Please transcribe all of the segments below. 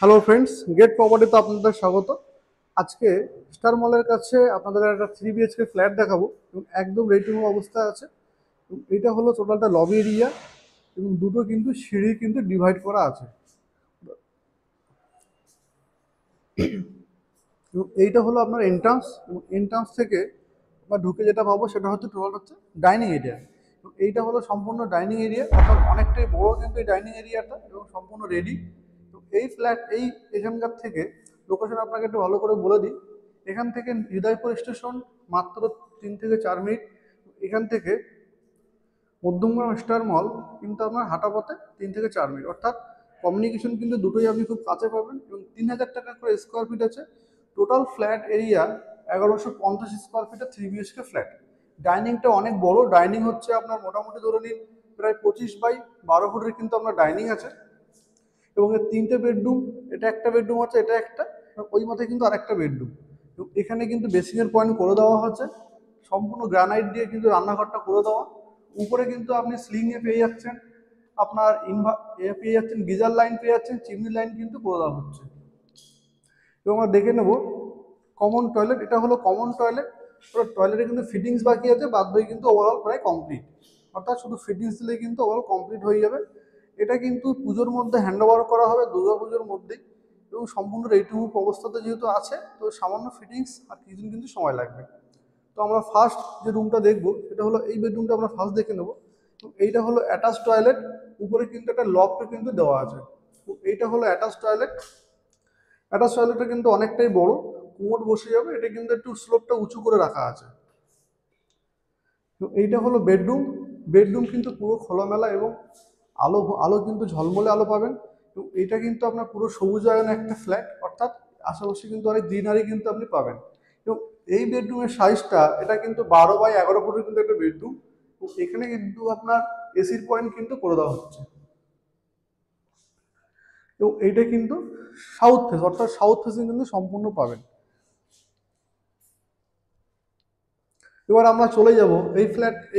Hello friends, gate প্রপার্টিতে আপনাদের স্বাগত। আজকে স্টার মলের কাছে আপনাদের একটা 3 BHK ফ্ল্যাট দেখাবো এবং একদম রেডি অবস্থায় আছে। এবং এটা হলো টোটালটা লবি এরিয়া এবং দুটো কিন্তু সিঁড়ি কিন্তু ডিভাইড করা আছে। এবং এইটা হলো আপনার এন্ট্রান্স এবং এন্ট্রান্স থেকে আমরা ঢুকে যেটা পাবো সেটা টোটাল হচ্ছে ডাইনিং এরিয়া। এবং এইটা হলো সম্পূর্ণ ডাইনিং এরিয়া, অর্থাৎ অনেকটাই বড় কিন্তু এই ডাইনিং এরিয়াটা এবং সম্পূর্ণ রেডি। তো এখানকার থেকে লোকেশন আপনাকে একটু ভালো করে বলে দিই। এখান থেকে হৃদয়পুর স্টেশন মাত্র 3 থেকে 4 মিনিট। এখান থেকে মধ্যমগ্রাম স্টার মল কিন্তু আপনার হাঁটা পথে 3 থেকে 4 মিনিট, অর্থাৎ কমিউনিকেশন কিন্তু দুটোই আপনি খুব কাছে পাবেন। এবং 3,000 টাকা করে স্কোয়ার ফিট আছে। টোটাল ফ্ল্যাট এরিয়া 1150 স্কোয়ার ফিটের 3 BHK ফ্ল্যাট। ডাইনিংটা অনেক বড়, ডাইনিং হচ্ছে আপনার মোটামুটি ধরে নিন প্রায় 25 বাই 12 ফুটের কিন্তু আপনার ডাইনিং আছে। এবং এর 3টে বেডরুম, এটা একটা বেডরুম আছে, এটা একটা, ওই মাথায় কিন্তু আরেকটা বেডরুম। এবং এখানে কিন্তু বেসিংয়ের পয়েন্ট করে দেওয়া হচ্ছে, সম্পূর্ণ গ্রানাইট দিয়ে কিন্তু রান্নাঘরটা করে দেওয়া। উপরে কিন্তু আপনি স্লিংয়ে পেয়ে যাচ্ছেন, আপনার পেয়ে যাচ্ছেন, গিজার লাইন পেয়ে যাচ্ছেন, চিমনি লাইন কিন্তু করে দেওয়া হচ্ছে। এবং আমরা দেখে নেব কমন টয়লেট। এটা হলো কমন টয়লেট। টয়লেটে কিন্তু ফিটিংস বাকি আছে, বাদ বাকি কিন্তু ওভারঅল প্রায় কমপ্লিট, অর্থাৎ শুধু ফিটিংস দিলে কিন্তু ওভারঅল কমপ্লিট হয়ে যাবে। এটা কিন্তু পুজোর মধ্যে হ্যান্ড ওভার করা হবে, দুর্গা পুজোর মধ্যেই। এবং সম্পূর্ণ রেডি টু মুভ অবস্থাতে যেহেতু আছে, তো সামান্য ফিটিংস আর কিছুদিন কিন্তু সময় লাগবে। তো আমরা ফার্স্ট যে রুমটা দেখবো সেটা হলো এই বেডরুমটা আমরা ফার্স্ট দেখে নেবো। এইটা হলো অ্যাটাচ টয়লেট, উপরে কিন্তু একটা লকটা কিন্তু দেওয়া আছে। এইটা হলো অ্যাটাচ টয়লেট। অ্যাটাচ টয়লেটটা কিন্তু অনেকটাই বড়, কোমোড বসে যাবে। এটা কিন্তু একটু স্লোপটা উঁচু করে রাখা আছে। তো এইটা হলো বেডরুম। বেডরুম কিন্তু পুরো খোলামেলা এবং আলো আলো কিন্তু ঝলমলে আলো পাবেন। এবং এটা কিন্তু আপনার পুরো সবুজায়ন একটা ফ্ল্যাট, অর্থাৎ আশেপাশে কিন্তু অনেক গ্রিনারি কিন্তু আপনি পাবেন। এবং এই বেডরুমের সাইজটা, এটা কিন্তু 12 বাই 11 ফুটের কিন্তু একটা বেডরুম। এবং এখানে কিন্তু আপনার এসির পয়েন্ট কিন্তু করে দেওয়া হচ্ছে। এবং এইটা কিন্তু সাউথ ফেস, অর্থাৎ সাউথ ফেসিং কিন্তু সম্পূর্ণ পাবেন। এবার আমরা চলে যাব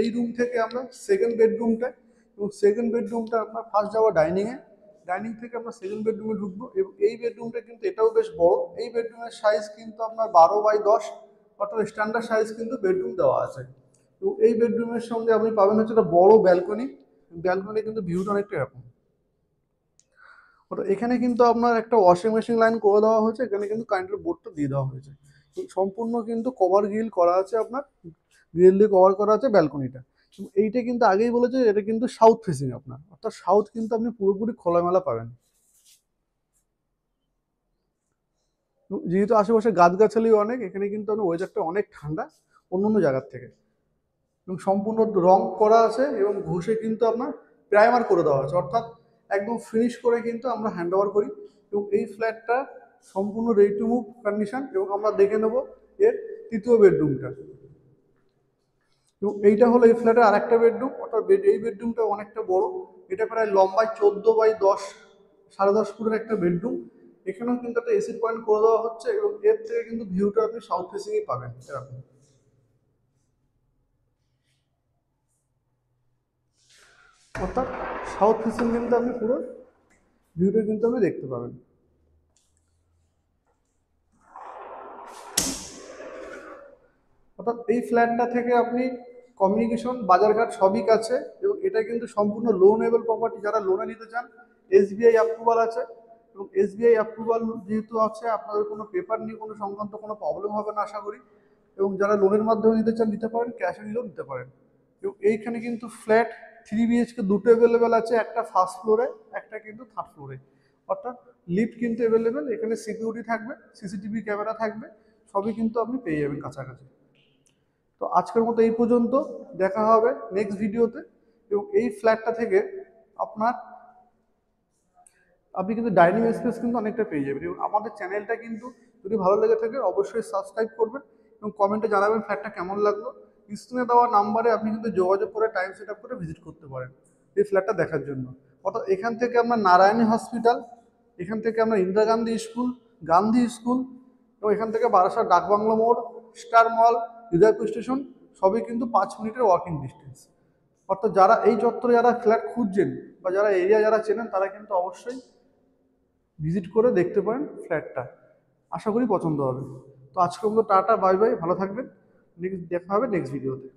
এই রুম থেকে আমরা সেকেন্ড বেডরুমটা। এবং সেকেন্ড বেডরুমটা আপনার ফার্স্ট যাবো ডাইনিংয়ে, ডাইনিং থেকে আমরা সেকেন্ড বেডরুমে ঢুকবো। এবং এই বেডরুমটা কিন্তু এটাও বেশ বড়। এই বেডরুমের সাইজ কিন্তু আপনার 12 বাই 10, অর্থাৎ স্ট্যান্ডার্ড সাইজ কিন্তু বেডরুম দেওয়া আছে। এবং এই বেডরুমের সঙ্গে আপনি পাবেন হচ্ছে একটা বড় ব্যালকনি। ব্যালকনি কিন্তু ভিউটা অনেকটা এরকম। ওটা এখানে কিন্তু আপনার একটা ওয়াশিং মেশিন লাইন করে দেওয়া হয়েছে, এখানে কিন্তু কারেন্টের বোর্ডটা দিয়ে দেওয়া হয়েছে। সম্পূর্ণ কিন্তু কভার গ্রিল করা আছে, আপনার গ্রিল দিয়ে কভার করা আছে ব্যালকনিটা। এইটা কিন্তু আগেই বলেছে এটা কিন্তু সাউথ ফেসিং আপনার, অর্থাৎ সাউথ কিন্তু আপনি পুরোপুরি খোলামেলা পাবেন। যেহেতু আশেপাশে গাছগাছালি অনেক, এখানে কিন্তু আপনার ওয়েদারটা অনেক ঠান্ডা অন্য অন্য জায়গার থেকে। এবং সম্পূর্ণ রং করা আছে এবং ঘষে কিন্তু আপনার প্রাইমার করে দেওয়া আছে, অর্থাৎ একদম ফিনিশ করে কিন্তু আমরা হ্যান্ড ওভার করি। এবং এই ফ্ল্যাটটা সম্পূর্ণ রেডি টু মুভ কন্ডিশন। এবং আমরা দেখে নেব এর তৃতীয় বেডরুমটা। এবং এইটা হলো এই ফ্ল্যাটের আরেকটা বেডরুম, অর্থাৎ এই বেডরুমটা অনেকটা বড়। এটা প্রায় লম্বায় 14 বাই 10, 10.5 ফুটের একটা বেডরুম। এখানেও কিন্তু একটা এসি পয়েন্ট করে দেওয়া হচ্ছে এবং এর থেকে কিন্তু ভিউটা আপনি সাউথ ফেসিংই পাবেন এরকম, অর্থাৎ সাউথ ফেসিং কিন্তু আপনি পুরো ভিউটা কিন্তু আপনি দেখতে পাবেন। অর্থাৎ এই ফ্ল্যাটটা থেকে আপনি কমিউনিকেশন, বাজারঘাট সবই কাছে। এবং এটা কিন্তু সম্পূর্ণ লোনেবল প্রপার্টি। যারা লোনে নিতে চান, SBI অ্যাপ্রুভাল আছে। এবং SBI অ্যাপ্রুভাল যেহেতু আছে, আপনাদের কোনো পেপার নিয়ে কোনো সংক্রান্ত কোনো প্রবলেম হবে না আশা করি। এবং যারা লোনের মাধ্যমে নিতে চান নিতে পারেন, ক্যাশে নিলেও নিতে পারেন। এবং এইখানে কিন্তু ফ্ল্যাট 3 BHK দুটো অ্যাভেলেবেল আছে, একটা ফার্স্ট ফ্লোরে, একটা কিন্তু থার্ড ফ্লোরে। অর্থাৎ লিফট কিন্তু অ্যাভেলেবেল, এখানে সিকিউরিটি থাকবে, সিসিটিভি ক্যামেরা থাকবে, সবই কিন্তু আপনি পেয়ে যাবেন কাছাকাছি। তো আজকের মতো এই পর্যন্ত, দেখা হবে নেক্সট ভিডিওতে। এবং এই ফ্ল্যাটটা থেকে আপনার আপনি কিন্তু ডাইনিং স্পেস কিন্তু অনেকটা পেয়ে যাবেন। এবং আমাদের চ্যানেলটা কিন্তু যদি ভালো লেগে থাকে অবশ্যই সাবস্ক্রাইব করবেন এবং কমেন্টে জানাবেন ফ্ল্যাটটা কেমন লাগলো। স্ক্রিনে দেওয়া নাম্বারে আপনি কিন্তু যোগাযোগ করে টাইম সেট আপ করে ভিজিট করতে পারেন এই ফ্ল্যাটটা দেখার জন্য। অর্থাৎ এখান থেকে আপনার নারায়ণী হসপিটাল, এখান থেকে আমরা ইন্দিরা গান্ধী স্কুল, গান্ধী স্কুল, এবং এখান থেকে বারাসাত ডাকবাংলো মোড়, স্টার মল, হৃদয়পুর স্টেশন, সবই কিন্তু 5 মিনিটের ওয়াকিং ডিস্টেন্স। অর্থাৎ যারা এই চত্বরে যারা ফ্ল্যাট খুঁজছেন বা যারা এরিয়া যারা চেনেন, তারা কিন্তু অবশ্যই ভিজিট করে দেখতে পারেন ফ্ল্যাটটা, আশা করি পছন্দ হবে। তো আজকের মতো টাটা, বাই বাই, ভালো থাকবেন, দেখা হবে নেক্সট ভিডিওতে।